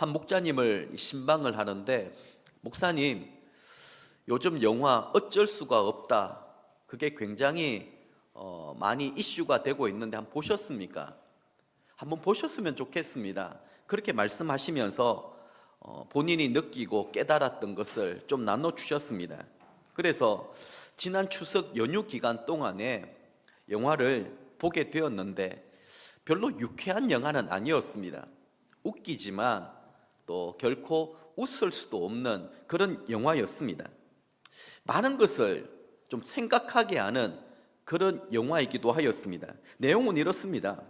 한 목자님을 신방을 하는데, 목사님, 요즘 영화 어쩔 수가 없다, 그게 굉장히 많이 이슈가 되고 있는데 한번 보셨습니까? 한번 보셨으면 좋겠습니다. 그렇게 말씀하시면서 본인이 느끼고 깨달았던 것을 좀 나눠주셨습니다. 그래서 지난 추석 연휴 기간 동안에 영화를 보게 되었는데 별로 유쾌한 영화는 아니었습니다. 웃기지만 또 결코 웃을 수도 없는 그런 영화였습니다. 많은 것을 좀 생각하게 하는 그런 영화이기도 하였습니다. 내용은 이렇습니다.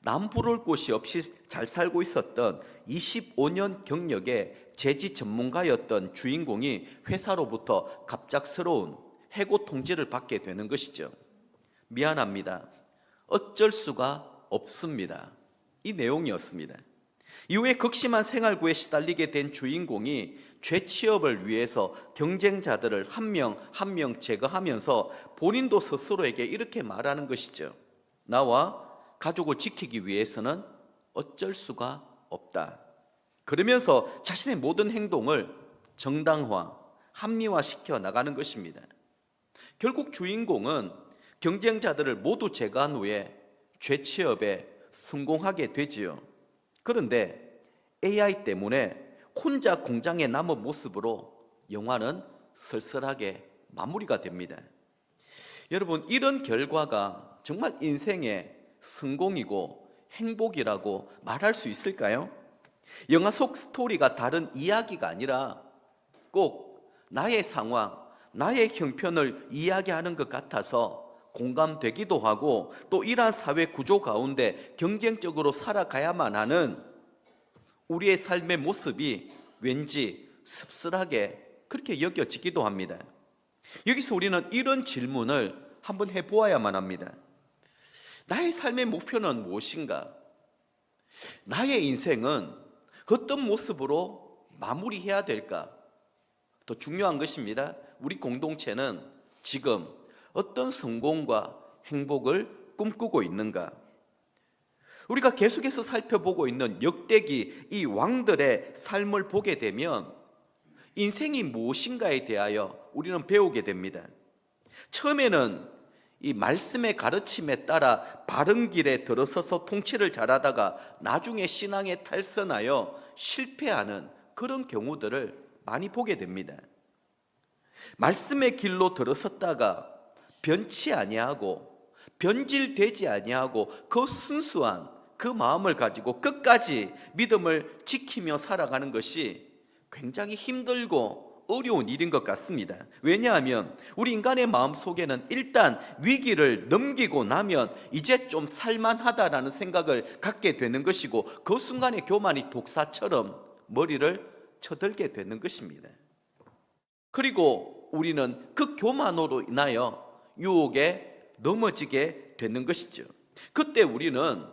남부를 곳이 없이 잘 살고 있었던 25년 경력의 제지 전문가였던 주인공이 회사로부터 갑작스러운 해고 통지를 받게 되는 것이죠. 미안합니다, 어쩔 수가 없습니다, 이 내용이었습니다. 이후에 극심한 생활고에 시달리게 된 주인공이 재취업을 위해서 경쟁자들을 한 명 한 명 제거하면서 본인도 스스로에게 이렇게 말하는 것이죠. 나와 가족을 지키기 위해서는 어쩔 수가 없다. 그러면서 자신의 모든 행동을 정당화, 합리화시켜 나가는 것입니다. 결국 주인공은 경쟁자들을 모두 제거한 후에 재취업에 성공하게 되지요. 그런데 AI 때문에 혼자 공장에 남은 모습으로 영화는 쓸쓸하게 마무리가 됩니다. 여러분, 이런 결과가 정말 인생의 성공이고 행복이라고 말할 수 있을까요? 영화 속 스토리가 다른 이야기가 아니라 꼭 나의 상황, 나의 형편을 이야기하는 것 같아서 공감되기도 하고, 또 이러한 사회 구조 가운데 경쟁적으로 살아가야만 하는 우리의 삶의 모습이 왠지 씁쓸하게 그렇게 여겨지기도 합니다. 여기서 우리는 이런 질문을 한번 해보아야만 합니다. 나의 삶의 목표는 무엇인가? 나의 인생은 어떤 모습으로 마무리해야 될까? 더 중요한 것입니다. 우리 공동체는 지금 어떤 성공과 행복을 꿈꾸고 있는가? 우리가 계속해서 살펴보고 있는 역대기 이 왕들의 삶을 보게 되면 인생이 무엇인가에 대하여 우리는 배우게 됩니다. 처음에는 이 말씀의 가르침에 따라 바른 길에 들어서서 통치를 잘하다가 나중에 신앙에 탈선하여 실패하는 그런 경우들을 많이 보게 됩니다. 말씀의 길로 들어섰다가 변치 아니하고 변질되지 아니하고 그 순수한 그 마음을 가지고 끝까지 믿음을 지키며 살아가는 것이 굉장히 힘들고 어려운 일인 것 같습니다. 왜냐하면 우리 인간의 마음 속에는 일단 위기를 넘기고 나면 이제 좀 살만하다라는 생각을 갖게 되는 것이고, 그 순간에 교만이 독사처럼 머리를 쳐들게 되는 것입니다. 그리고 우리는 그 교만으로 인하여 유혹에 넘어지게 되는 것이죠. 그때 우리는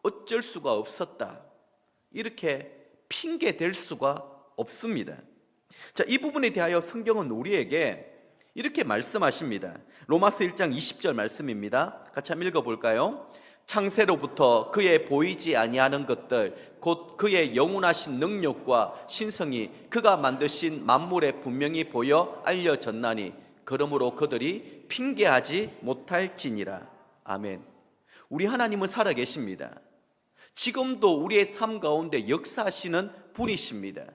어쩔 수가 없었다, 이렇게 핑계 댈 수가 없습니다. 자, 이 부분에 대하여 성경은 우리에게 이렇게 말씀하십니다. 로마서 1장 20절 말씀입니다. 같이 한번 읽어볼까요? 창세로부터 그의 보이지 아니하는 것들 곧 그의 영원하신 능력과 신성이 그가 만드신 만물에 분명히 보여 알려졌나니 그러므로 그들이 핑계하지 못할지니라. 아멘. 우리 하나님은 살아계십니다. 지금도 우리의 삶 가운데 역사하시는 분이십니다.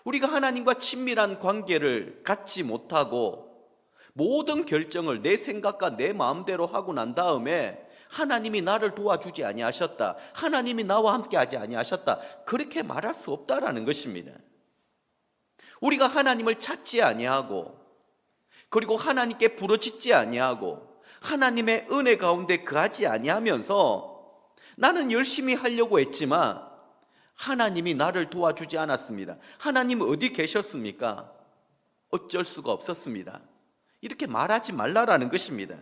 우리가 하나님과 친밀한 관계를 갖지 못하고 모든 결정을 내 생각과 내 마음대로 하고 난 다음에 하나님이 나를 도와주지 아니하셨다, 하나님이 나와 함께 하지 아니하셨다, 그렇게 말할 수 없다라는 것입니다. 우리가 하나님을 찾지 아니하고, 그리고 하나님께 부르짖지 아니하고, 하나님의 은혜 가운데 거하지 아니하면서 나는 열심히 하려고 했지만 하나님이 나를 도와주지 않았습니다. 하나님은 어디 계셨습니까? 어쩔 수가 없었습니다. 이렇게 말하지 말라라는 것입니다.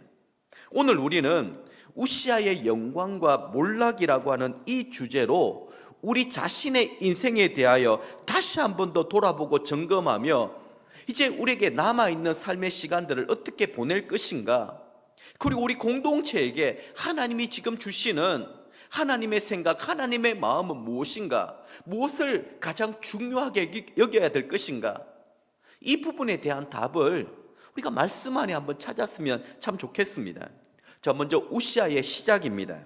오늘 우리는 우시아의 영광과 몰락이라고 하는 이 주제로 우리 자신의 인생에 대하여 다시 한 번 더 돌아보고 점검하며 이제 우리에게 남아있는 삶의 시간들을 어떻게 보낼 것인가, 그리고 우리 공동체에게 하나님이 지금 주시는 하나님의 생각, 하나님의 마음은 무엇인가? 무엇을 가장 중요하게 여겨야 될 것인가? 이 부분에 대한 답을 우리가 말씀 안에 한번 찾았으면 참 좋겠습니다. 자, 먼저 우시아의 시작입니다.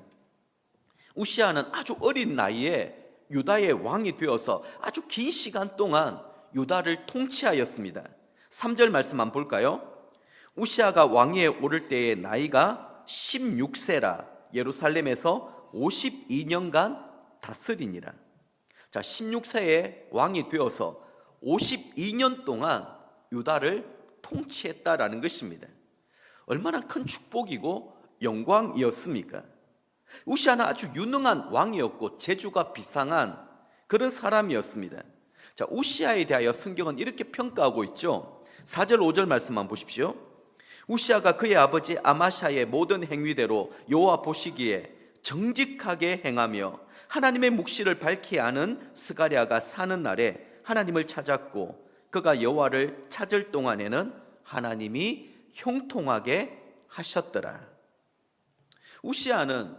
우시아는 아주 어린 나이에 유다의 왕이 되어서 아주 긴 시간 동안 유다를 통치하였습니다. 3절 말씀 한번 볼까요? 우시아가 왕위에 오를 때의 나이가 16세라 예루살렘에서 52년간 다스리니라. 자, 16세에 왕이 되어서 52년 동안 유다를 통치했다라는 것입니다. 얼마나 큰 축복이고 영광이었습니까? 우시아는 아주 유능한 왕이었고 재주가 비상한 그런 사람이었습니다. 자, 우시아에 대하여 성경은 이렇게 평가하고 있죠. 4절 5절 말씀만 보십시오. 우시아가 그의 아버지 아마샤의 모든 행위대로 여호와 보시기에 정직하게 행하며 하나님의 묵시를 밝히 아는 스가랴가 사는 날에 하나님을 찾았고 그가 여호와를 찾을 동안에는 하나님이 형통하게 하셨더라. 우시아는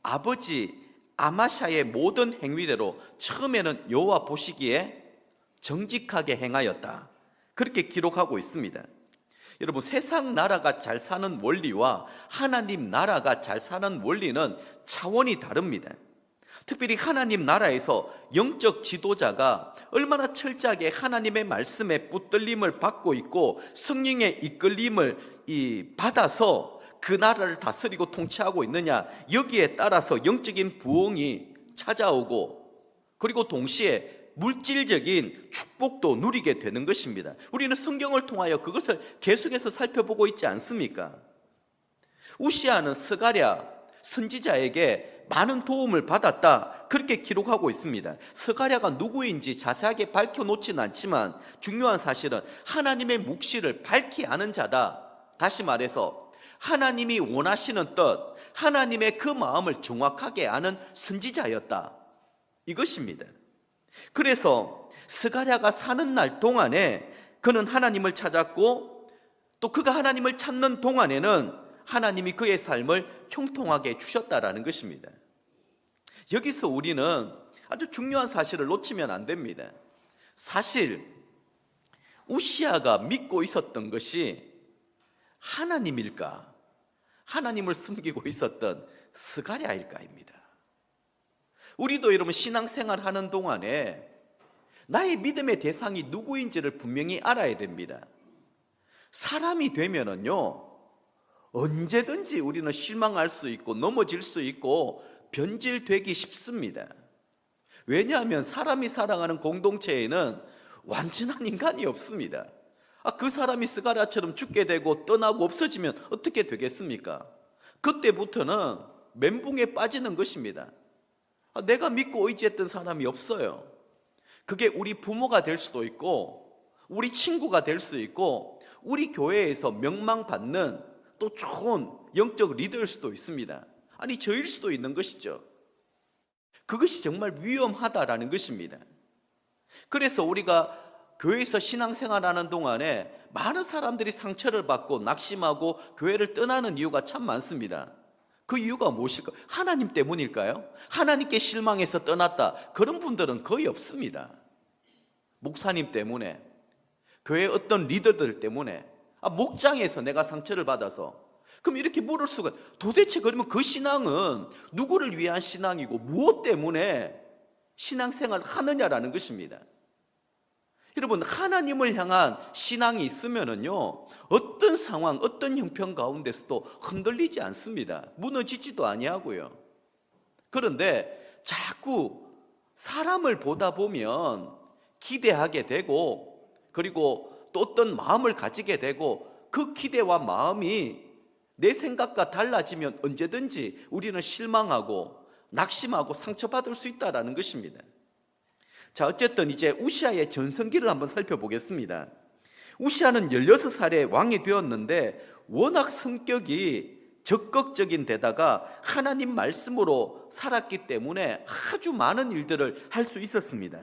아버지 아마샤의 모든 행위대로 처음에는 여호와 보시기에 정직하게 행하였다, 그렇게 기록하고 있습니다. 여러분, 세상 나라가 잘 사는 원리와 하나님 나라가 잘 사는 원리는 차원이 다릅니다. 특별히 하나님 나라에서 영적 지도자가 얼마나 철저하게 하나님의 말씀에 붙들림을 받고 있고 성령의 이끌림을 받아서 그 나라를 다스리고 통치하고 있느냐, 여기에 따라서 영적인 부흥이 찾아오고 그리고 동시에 물질적인 축복도 누리게 되는 것입니다. 우리는 성경을 통하여 그것을 계속해서 살펴보고 있지 않습니까? 우시아는 스가랴 선지자에게 많은 도움을 받았다, 그렇게 기록하고 있습니다. 스가랴가 누구인지 자세하게 밝혀놓지는 않지만 중요한 사실은 하나님의 묵시를 밝히 아는 자다. 다시 말해서 하나님이 원하시는 뜻, 하나님의 그 마음을 정확하게 아는 선지자였다, 이것입니다. 그래서 스가랴가 사는 날 동안에 그는 하나님을 찾았고 또 그가 하나님을 찾는 동안에는 하나님이 그의 삶을 형통하게 해주셨다라는 것입니다. 여기서 우리는 아주 중요한 사실을 놓치면 안 됩니다. 사실 우시아가 믿고 있었던 것이 하나님일까, 하나님을 섬기고 있었던 스가랴일까입니다. 우리도 여러분 신앙생활 하는 동안에 나의 믿음의 대상이 누구인지를 분명히 알아야 됩니다. 사람이 되면은요, 언제든지 우리는 실망할 수 있고 넘어질 수 있고 변질되기 쉽습니다. 왜냐하면 사람이 살아가는 공동체에는 완전한 인간이 없습니다. 그 사람이 스가랴처럼 죽게 되고 떠나고 없어지면 어떻게 되겠습니까? 그때부터는 멘붕에 빠지는 것입니다. 내가 믿고 의지했던 사람이 없어요. 그게 우리 부모가 될 수도 있고 우리 친구가 될 수 있고 우리 교회에서 명망받는 또 좋은 영적 리더일 수도 있습니다. 아니, 저일 수도 있는 것이죠. 그것이 정말 위험하다라는 것입니다. 그래서 우리가 교회에서 신앙생활하는 동안에 많은 사람들이 상처를 받고 낙심하고 교회를 떠나는 이유가 참 많습니다. 그 이유가 무엇일까? 하나님 때문일까요? 하나님께 실망해서 떠났다, 그런 분들은 거의 없습니다. 목사님 때문에, 교회 어떤 리더들 때문에, 목장에서 내가 상처를 받아서. 그럼 이렇게 물을 수가, 도대체 그러면 그 신앙은 누구를 위한 신앙이고 무엇 때문에 신앙생활을 하느냐라는 것입니다. 여러분, 하나님을 향한 신앙이 있으면은요, 어떤 상황, 어떤 형편 가운데서도 흔들리지 않습니다. 무너지지도 아니하고요. 그런데 자꾸 사람을 보다 보면 기대하게 되고 그리고 또 어떤 마음을 가지게 되고 그 기대와 마음이 내 생각과 달라지면 언제든지 우리는 실망하고 낙심하고 상처받을 수 있다는 것입니다. 자, 어쨌든 이제 우시아의 전성기를 한번 살펴보겠습니다. 우시아는 16살에 왕이 되었는데 워낙 성격이 적극적인 데다가 하나님 말씀으로 살았기 때문에 아주 많은 일들을 할 수 있었습니다.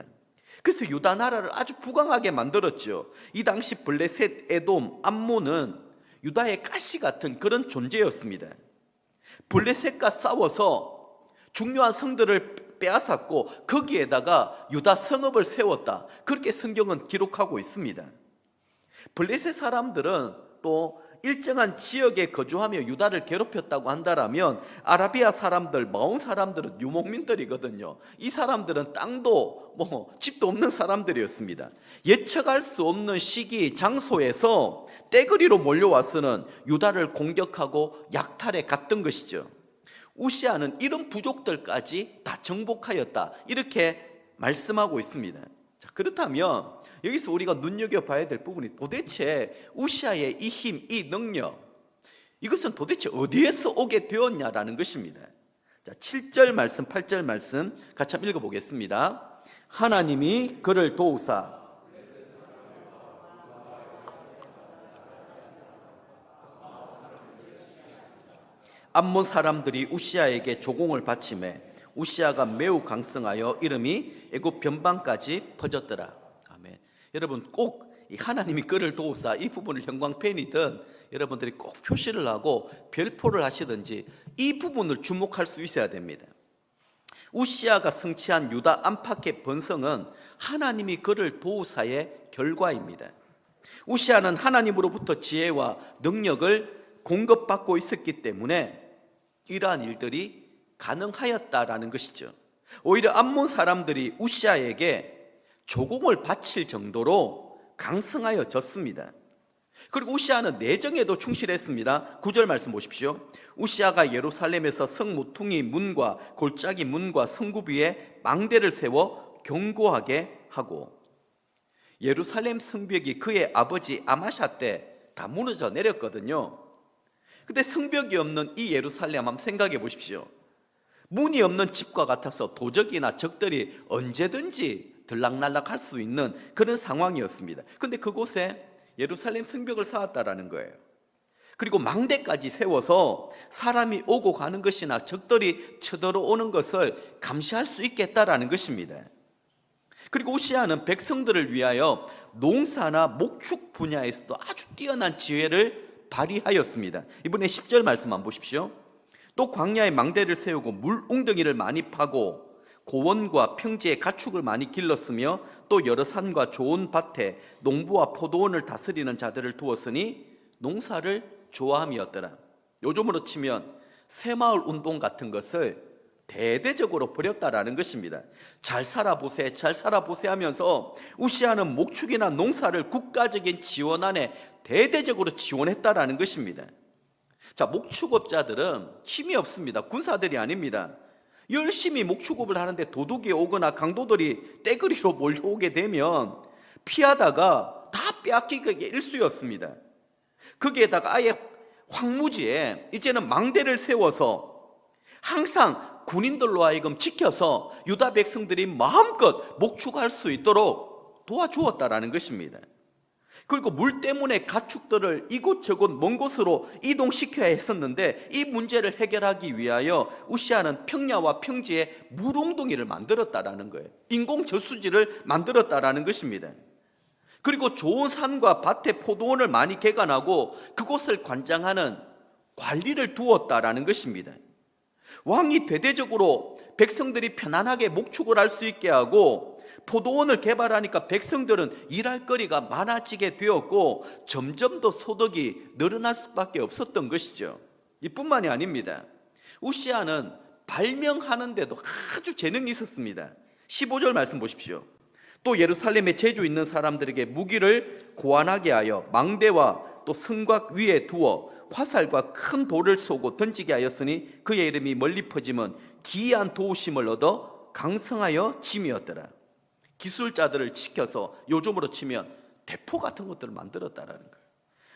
그래서 유다 나라를 아주 부강하게 만들었죠. 이 당시 블레셋, 에돔, 암몬은 유다의 가시 같은 그런 존재였습니다. 블레셋과 싸워서 중요한 성들을 빼앗았고 거기에다가 유다 성읍을 세웠다. 그렇게 성경은 기록하고 있습니다. 블레셋 사람들은 또 일정한 지역에 거주하며 유다를 괴롭혔다고 한다라면 아라비아 사람들, 마온 사람들은 유목민들이거든요. 이 사람들은 땅도 집도 없는 사람들이었습니다. 예측할 수 없는 시기, 장소에서 떼거리로 몰려와서는 유다를 공격하고 약탈해 갔던 것이죠. 우시아는 이런 부족들까지 다 정복하였다, 이렇게 말씀하고 있습니다. 자, 그렇다면 여기서 우리가 눈여겨봐야 될 부분이 도대체 우시아의 이 힘, 이 능력, 이것은 도대체 어디에서 오게 되었냐라는 것입니다. 자, 7절 말씀, 8절 말씀 같이 한번 읽어보겠습니다. 하나님이 그를 도우사 암몬 사람들이 우시아에게 조공을 바치매 우시아가 매우 강성하여 이름이 애굽 변방까지 퍼졌더라. 아멘. 여러분 꼭 이 하나님이 그를 도우사 이 부분을 형광펜이든 여러분들이 꼭 표시를 하고 별표를 하시든지 이 부분을 주목할 수 있어야 됩니다. 우시아가 성취한 유다 안팎의 번성은 하나님이 그를 도우사의 결과입니다. 우시아는 하나님으로부터 지혜와 능력을 공급받고 있었기 때문에 이러한 일들이 가능하였다라는 것이죠. 오히려 암몬 사람들이 우시아에게 조공을 바칠 정도로 강성하여졌습니다. 그리고 우시아는 내정에도 충실했습니다. 9절 말씀 보십시오. 우시아가 예루살렘에서 성 모퉁이 문과 골짜기 문과 성굽 위에 망대를 세워 견고하게 하고, 예루살렘 성벽이 그의 아버지 아마샤 때 다 무너져 내렸거든요. 근데 성벽이 없는 이 예루살렘 한번 생각해 보십시오. 문이 없는 집과 같아서 도적이나 적들이 언제든지 들락날락 할 수 있는 그런 상황이었습니다. 근데 그곳에 예루살렘 성벽을 쌓았다라는 거예요. 그리고 망대까지 세워서 사람이 오고 가는 것이나 적들이 쳐들어오는 것을 감시할 수 있겠다라는 것입니다. 그리고 우시아는 백성들을 위하여 농사나 목축 분야에서도 아주 뛰어난 지혜를 발휘하였습니다. 이번에 10절 말씀만 보십시오. 또 광야에 망대를 세우고 물 웅덩이를 많이 파고 고원과 평지에 가축을 많이 길렀으며 또 여러 산과 좋은 밭에 농부와 포도원을 다스리는 자들을 두었으니 농사를 좋아함이었더라. 요즘으로 치면 새마을 운동 같은 것을 대대적으로 벌였다라는 것입니다. 잘 살아보세, 잘 살아보세 하면서 우시아는 목축이나 농사를 국가적인 지원 안에 대대적으로 지원했다라는 것입니다. 자, 목축업자들은 힘이 없습니다. 군사들이 아닙니다. 열심히 목축업을 하는데 도둑이 오거나 강도들이 떼거리로 몰려오게 되면 피하다가 다 빼앗기게 일쑤였습니다. 거기에다가 아예 황무지에 이제는 망대를 세워서 항상 군인들로 하여금 지켜서 유다 백성들이 마음껏 목축할 수 있도록 도와주었다라는 것입니다. 그리고 물 때문에 가축들을 이곳저곳 먼 곳으로 이동시켜야 했었는데 이 문제를 해결하기 위하여 우시아는 평야와 평지에 물웅덩이를 만들었다라는 거예요. 인공 저수지를 만들었다라는 것입니다. 그리고 좋은 산과 밭에 포도원을 많이 개간하고 그곳을 관장하는 관리를 두었다라는 것입니다. 왕이 대대적으로 백성들이 편안하게 목축을 할 수 있게 하고 포도원을 개발하니까 백성들은 일할 거리가 많아지게 되었고 점점 더 소득이 늘어날 수밖에 없었던 것이죠. 이뿐만이 아닙니다. 우시아는 발명하는데도 아주 재능이 있었습니다. 15절 말씀 보십시오. 또 예루살렘에 재주 있는 사람들에게 무기를 고안하게 하여 망대와 또 성곽 위에 두어 화살과 큰 돌을 쏘고 던지게 하였으니 그의 이름이 멀리 퍼지면 기이한 도우심을 얻어 강성하여 짐이었더라. 기술자들을 시켜서 요즘으로 치면 대포 같은 것들을 만들었다라는 거예요.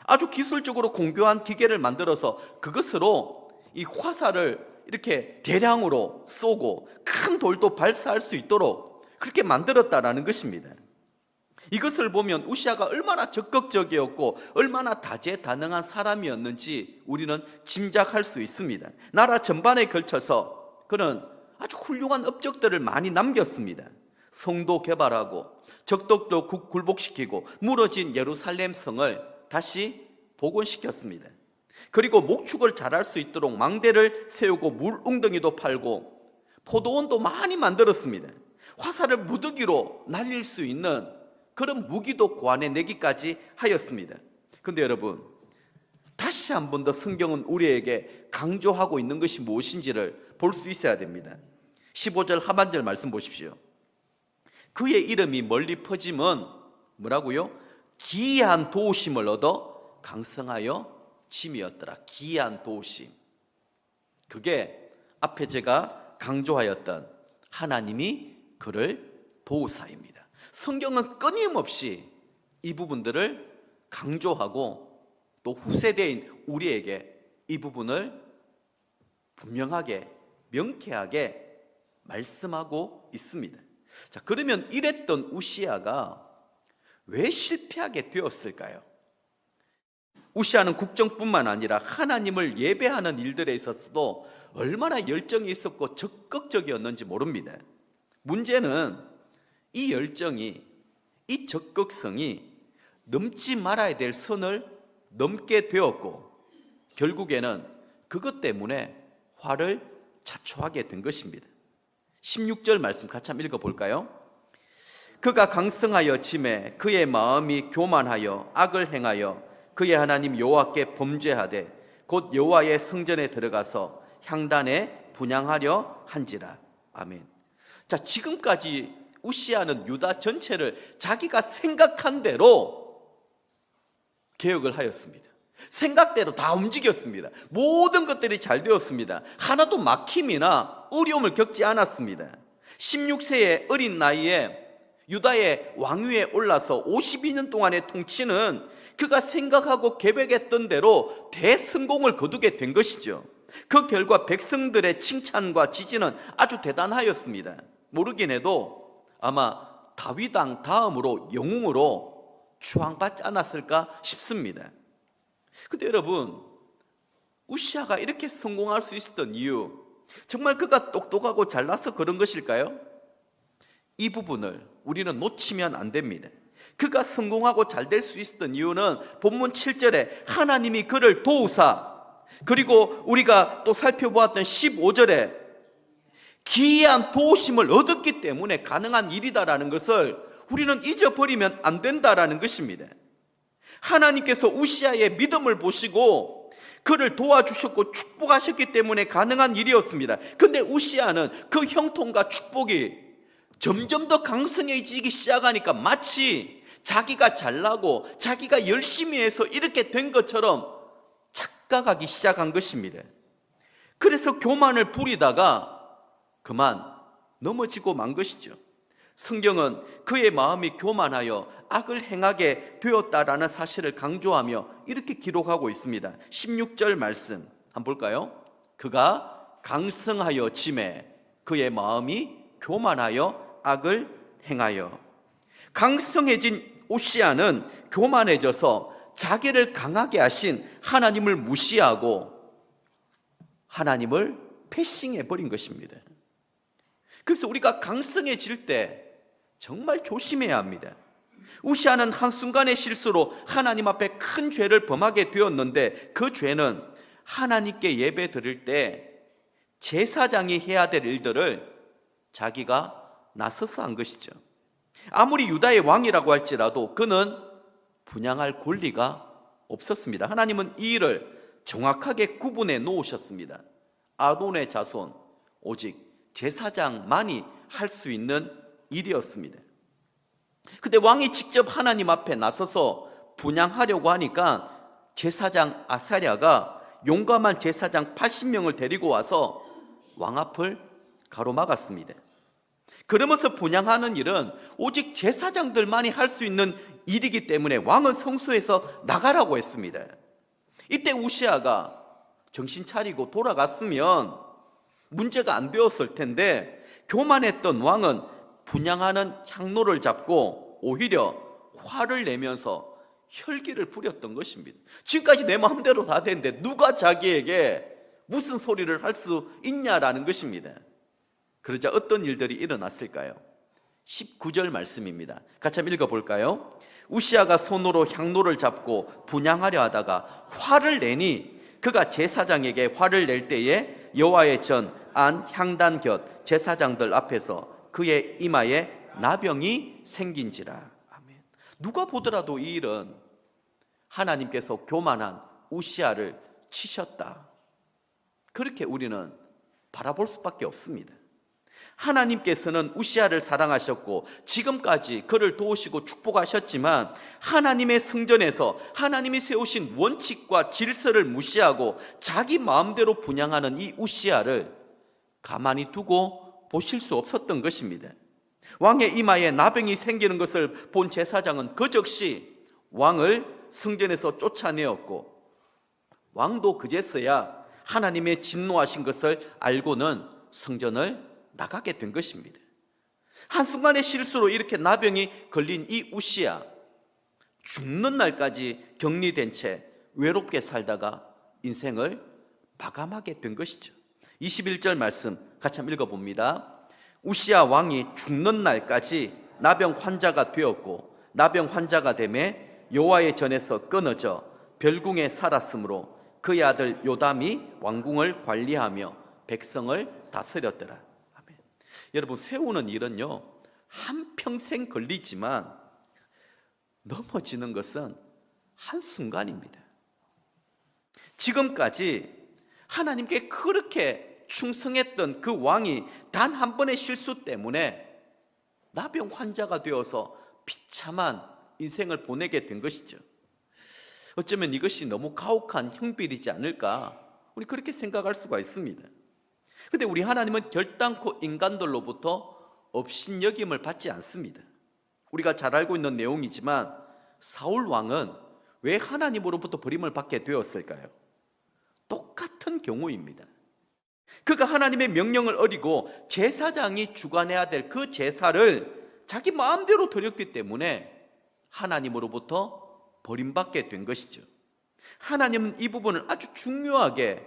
아주 기술적으로 공교한 기계를 만들어서 그것으로 이 화살을 이렇게 대량으로 쏘고 큰 돌도 발사할 수 있도록 그렇게 만들었다라는 것입니다. 이것을 보면 우시아가 얼마나 적극적이었고 얼마나 다재다능한 사람이었는지 우리는 짐작할 수 있습니다. 나라 전반에 걸쳐서 그는 아주 훌륭한 업적들을 많이 남겼습니다. 성도 개발하고 적덕도 굴복시키고 무너진 예루살렘 성을 다시 복원시켰습니다. 그리고 목축을 잘할 수 있도록 망대를 세우고 물 웅덩이도 팔고 포도원도 많이 만들었습니다. 화살을 무더기로 날릴 수 있는 그런 무기도 고안해 내기까지 하였습니다. 그런데 여러분, 다시 한 번 더 성경은 우리에게 강조하고 있는 것이 무엇인지를 볼 수 있어야 됩니다. 15절 하반절 말씀 보십시오. 그의 이름이 멀리 퍼짐은 뭐라고요? 기이한 도우심을 얻어 강성하여 짐이었더라. 기이한 도우심. 그게 앞에 제가 강조하였던 하나님이 그를 도우사입니다. 성경은 끊임없이 이 부분들을 강조하고 또 후세대인 우리에게 이 부분을 분명하게 명쾌하게 말씀하고 있습니다. 자, 그러면 이랬던 우시아가 왜 실패하게 되었을까요? 우시아는 국정뿐만 아니라 하나님을 예배하는 일들에 있어서도 얼마나 열정이 있었고 적극적이었는지 모릅니다. 문제는 이 열정이, 이 적극성이 넘지 말아야 될 선을 넘게 되었고 결국에는 그것 때문에 화를 자초하게 된 것입니다. 16절 말씀 같이 한번 읽어볼까요? 그가 강성하여 짐에 그의 마음이 교만하여 악을 행하여 그의 하나님 여호와께 범죄하되 곧 여호와의 성전에 들어가서 향단에 분향하려 한지라. 아멘. 자, 지금까지 우시아는 유다 전체를 자기가 생각한 대로 개혁을 하였습니다. 생각대로 다 움직였습니다. 모든 것들이 잘 되었습니다. 하나도 막힘이나 어려움을 겪지 않았습니다. 16세의 어린 나이에 유다의 왕위에 올라서 52년 동안의 통치는 그가 생각하고 계획했던 대로 대성공을 거두게 된 것이죠. 그 결과 백성들의 칭찬과 지지는 아주 대단하였습니다. 모르긴 해도 아마 다윗 왕 다음으로 영웅으로 추앙받지 않았을까 싶습니다. 근데 여러분, 우시아가 이렇게 성공할 수 있었던 이유, 정말 그가 똑똑하고 잘나서 그런 것일까요? 이 부분을 우리는 놓치면 안 됩니다. 그가 성공하고 잘 될 수 있었던 이유는 본문 7절에 하나님이 그를 도우사, 그리고 우리가 또 살펴보았던 15절에 기이한 도우심을 얻었기 때문에 가능한 일이다라는 것을 우리는 잊어버리면 안 된다라는 것입니다. 하나님께서 우시아의 믿음을 보시고 그를 도와주셨고 축복하셨기 때문에 가능한 일이었습니다. 그런데 우시아는 그 형통과 축복이 점점 더 강성해지기 시작하니까 마치 자기가 잘나고 자기가 열심히 해서 이렇게 된 것처럼 착각하기 시작한 것입니다. 그래서 교만을 부리다가 그만 넘어지고 만 것이죠. 성경은 그의 마음이 교만하여 악을 행하게 되었다라는 사실을 강조하며 이렇게 기록하고 있습니다. 16절 말씀 한번 볼까요? 그가 강성하여 짐에 그의 마음이 교만하여 악을 행하여. 강성해진 우시아는 교만해져서 자기를 강하게 하신 하나님을 무시하고 하나님을 패싱해버린 것입니다. 그래서 우리가 강성해질 때 정말 조심해야 합니다. 우시아는 한순간의 실수로 하나님 앞에 큰 죄를 범하게 되었는데 그 죄는 하나님께 예배 드릴 때 제사장이 해야 될 일들을 자기가 나서서 한 것이죠. 아무리 유다의 왕이라고 할지라도 그는 분향할 권리가 없었습니다. 하나님은 이 일을 정확하게 구분해 놓으셨습니다. 아론의 자손, 오직 제사장만이 할 수 있는 일이었습니다. 근데 왕이 직접 하나님 앞에 나서서 분향하려고 하니까 제사장 아사랴가 용감한 제사장 80명을 데리고 와서 왕 앞을 가로막았습니다. 그러면서 분향하는 일은 오직 제사장들만이 할 수 있는 일이기 때문에 왕은 성소에서 나가라고 했습니다. 이때 우시아가 정신 차리고 돌아갔으면 문제가 안 되었을 텐데 교만했던 왕은 분향하는 향로를 잡고 오히려 화를 내면서 혈기를 부렸던 것입니다. 지금까지 내 마음대로 다 되는데 누가 자기에게 무슨 소리를 할 수 있냐라는 것입니다. 그러자 어떤 일들이 일어났을까요? 19절 말씀입니다. 같이 한번 읽어볼까요? 우시아가 손으로 향로를 잡고 분향하려 하다가 화를 내니 그가 제사장에게 화를 낼 때에 여호와의 전 안 향단 곁 제사장들 앞에서 그의 이마에 나병이 생긴지라. 아멘. 누가 보더라도 이 일은 하나님께서 교만한 우시아를 치셨다, 그렇게 우리는 바라볼 수밖에 없습니다. 하나님께서는 우시아를 사랑하셨고 지금까지 그를 도우시고 축복하셨지만, 하나님의 성전에서 하나님이 세우신 원칙과 질서를 무시하고 자기 마음대로 분양하는 이 우시아를 가만히 두고 보실 수 없었던 것입니다. 왕의 이마에 나병이 생기는 것을 본 제사장은 그 즉시 왕을 성전에서 쫓아내었고, 왕도 그제서야 하나님의 진노하신 것을 알고는 성전을 나가게 된 것입니다. 한순간의 실수로 이렇게 나병이 걸린 이 우시아, 죽는 날까지 격리된 채 외롭게 살다가 인생을 마감하게 된 것이죠. 21절 말씀 같이 한번 읽어봅니다. 우시아 왕이 죽는 날까지 나병 환자가 되었고, 나병 환자가 되매 여호와의 전에서 끊어져 별궁에 살았으므로 그의 아들 요담이 왕궁을 관리하며 백성을 다스렸더라. 아멘. 여러분, 세우는 일은요 한평생 걸리지만 넘어지는 것은 한순간입니다. 지금까지 하나님께 그렇게 충성했던 그 왕이 단 한 번의 실수 때문에 나병 환자가 되어서 비참한 인생을 보내게 된 것이죠. 어쩌면 이것이 너무 가혹한 형벌이지 않을까, 우리 그렇게 생각할 수가 있습니다. 그런데 우리 하나님은 결단코 인간들로부터 업신여김을 받지 않습니다. 우리가 잘 알고 있는 내용이지만 사울 왕은 왜 하나님으로부터 버림을 받게 되었을까요? 똑같은 경우입니다. 그가 하나님의 명령을 어기고 제사장이 주관해야 될 그 제사를 자기 마음대로 드렸기 때문에 하나님으로부터 버림받게 된 것이죠. 하나님은 이 부분을 아주 중요하게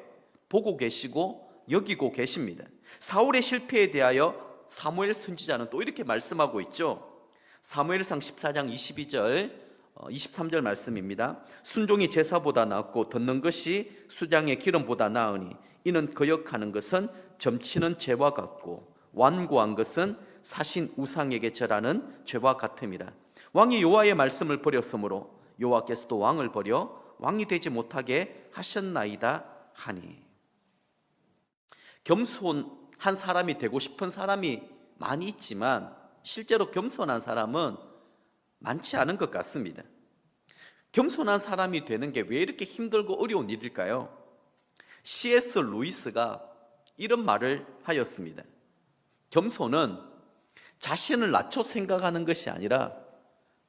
보고 계시고 여기고 계십니다. 사울의 실패에 대하여 사무엘 선지자는 또 이렇게 말씀하고 있죠. 사무엘상 14장 22절 23절 말씀입니다. 순종이 제사보다 낫고 듣는 것이 수장의 기름보다 나으니 이는 거역하는 것은 점치는 죄와 같고 완고한 것은 사신 우상에게 절하는 죄와 같음이라. 왕이 여호와의 말씀을 버렸으므로 여호와께서도 왕을 버려 왕이 되지 못하게 하셨나이다 하니. 겸손한 사람이 되고 싶은 사람이 많이 있지만 실제로 겸손한 사람은 많지 않은 것 같습니다. 겸손한 사람이 되는 게 왜 이렇게 힘들고 어려운 일일까요? C.S. 루이스가 이런 말을 하였습니다. 겸손은 자신을 낮춰 생각하는 것이 아니라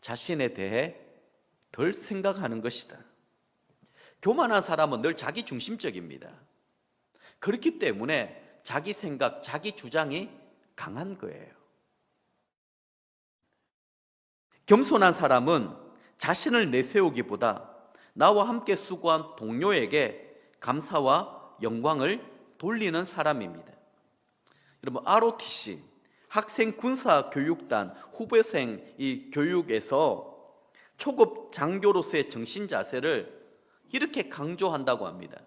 자신에 대해 덜 생각하는 것이다. 교만한 사람은 늘 자기 중심적입니다. 그렇기 때문에 자기 생각, 자기 주장이 강한 거예요. 겸손한 사람은 자신을 내세우기보다 나와 함께 수고한 동료에게 감사와 영광을 돌리는 사람입니다. 여러분, ROTC 학생 군사 교육단 후배생 이 교육에서 초급 장교로서의 정신 자세를 이렇게 강조한다고 합니다.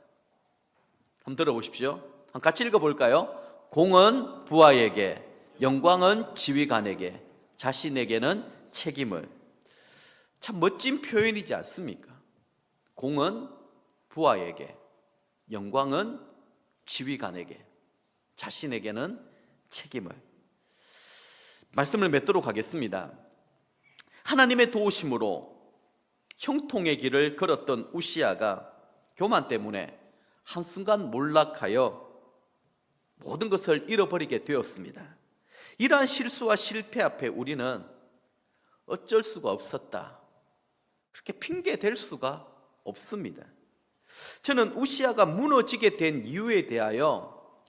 한번 들어보십시오. 한번 같이 읽어볼까요? 공은 부하에게, 영광은 지휘관에게, 자신에게는 책임을. 참 멋진 표현이지 않습니까? 공은 부하에게, 영광은 지휘관에게, 자신에게는 책임을. 말씀을 맺도록 하겠습니다. 하나님의 도우심으로 형통의 길을 걸었던 우시아가 교만 때문에 한순간 몰락하여 모든 것을 잃어버리게 되었습니다. 이러한 실수와 실패 앞에 우리는 어쩔 수가 없었다, 그렇게 핑계댈 수가 없습니다. 저는 우시아가 무너지게 된 이유에 대하여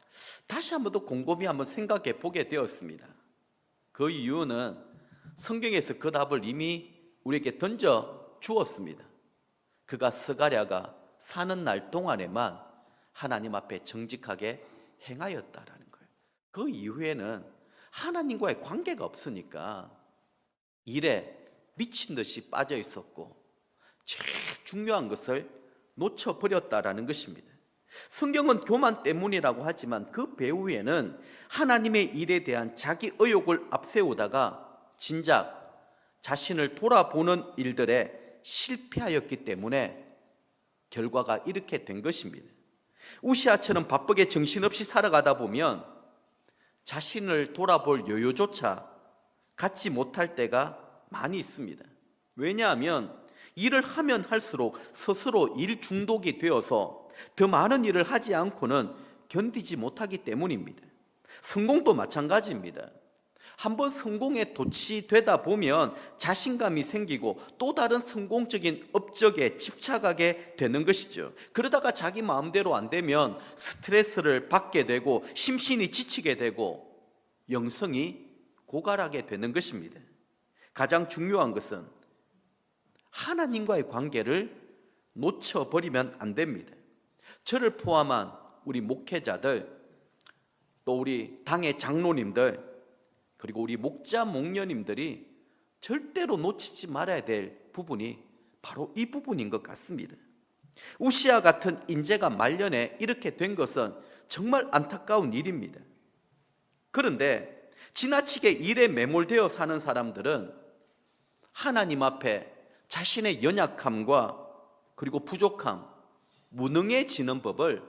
다시 한번 더 곰곰이 한번 생각해 보게 되었습니다. 그 이유는 성경에서 그 답을 이미 우리에게 던져 주었습니다. 그가 스가랴가 사는 날 동안에만 하나님 앞에 정직하게 행하였다라는 거예요. 그 이후에는 하나님과의 관계가 없으니까 일에 미친 듯이 빠져 있었고 제일 중요한 것을 놓쳐버렸다라는 것입니다. 성경은 교만 때문이라고 하지만 그 배후에는 하나님의 일에 대한 자기 의욕을 앞세우다가 진작 자신을 돌아보는 일들에 실패하였기 때문에 결과가 이렇게 된 것입니다. 우시아처럼 바쁘게 정신없이 살아가다 보면 자신을 돌아볼 여유조차 갖지 못할 때가 많이 있습니다. 왜냐하면 일을 하면 할수록 스스로 일 중독이 되어서 더 많은 일을 하지 않고는 견디지 못하기 때문입니다. 성공도 마찬가지입니다. 한번 성공에 도취되다 보면 자신감이 생기고 또 다른 성공적인 업적에 집착하게 되는 것이죠. 그러다가 자기 마음대로 안 되면 스트레스를 받게 되고 심신이 지치게 되고 영성이 고갈하게 되는 것입니다. 가장 중요한 것은 하나님과의 관계를 놓쳐버리면 안 됩니다. 저를 포함한 우리 목회자들, 또 우리 당의 장로님들, 그리고 우리 목자 목녀님들이 절대로 놓치지 말아야 될 부분이 바로 이 부분인 것 같습니다. 우시아 같은 인재가 말년에 이렇게 된 것은 정말 안타까운 일입니다. 그런데 지나치게 일에 매몰되어 사는 사람들은 하나님 앞에 자신의 연약함과 그리고 부족함, 무능해지는 법을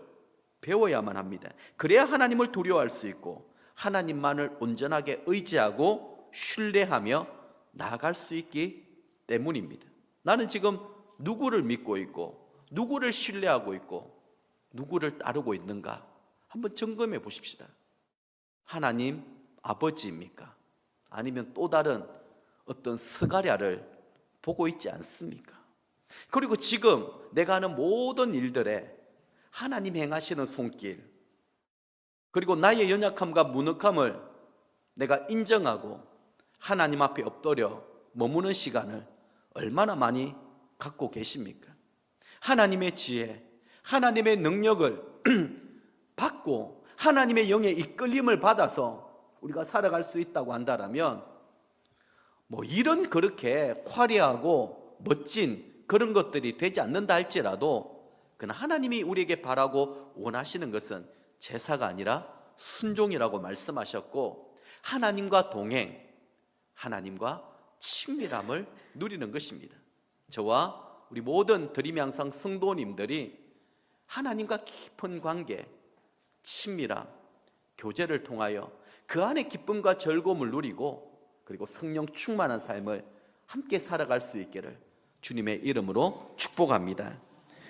배워야만 합니다. 그래야 하나님을 두려워할 수 있고 하나님만을 온전하게 의지하고 신뢰하며 나아갈 수 있기 때문입니다. 나는 지금 누구를 믿고 있고 누구를 신뢰하고 있고 누구를 따르고 있는가 한번 점검해 보십시다. 하나님 아버지입니까? 아니면 또 다른 어떤 스가랴를 보고 있지 않습니까? 그리고 지금 내가 하는 모든 일들에 하나님 행하시는 손길, 그리고 나의 연약함과 무능함을 내가 인정하고 하나님 앞에 엎드려 머무는 시간을 얼마나 많이 갖고 계십니까? 하나님의 지혜, 하나님의 능력을 받고 하나님의 영의 이끌림을 받아서 우리가 살아갈 수 있다고 한다면 이런 그렇게 화려하고 멋진 그런 것들이 되지 않는다 할지라도 그러나 하나님이 우리에게 바라고 원하시는 것은 제사가 아니라 순종이라고 말씀하셨고 하나님과 동행, 하나님과 친밀함을 누리는 것입니다. 저와 우리 모든 드림양상 성도님들이 하나님과 깊은 관계, 친밀함, 교제를 통하여 그 안에 기쁨과 즐거움을 누리고 그리고 성령 충만한 삶을 함께 살아갈 수 있기를 주님의 이름으로 축복합니다.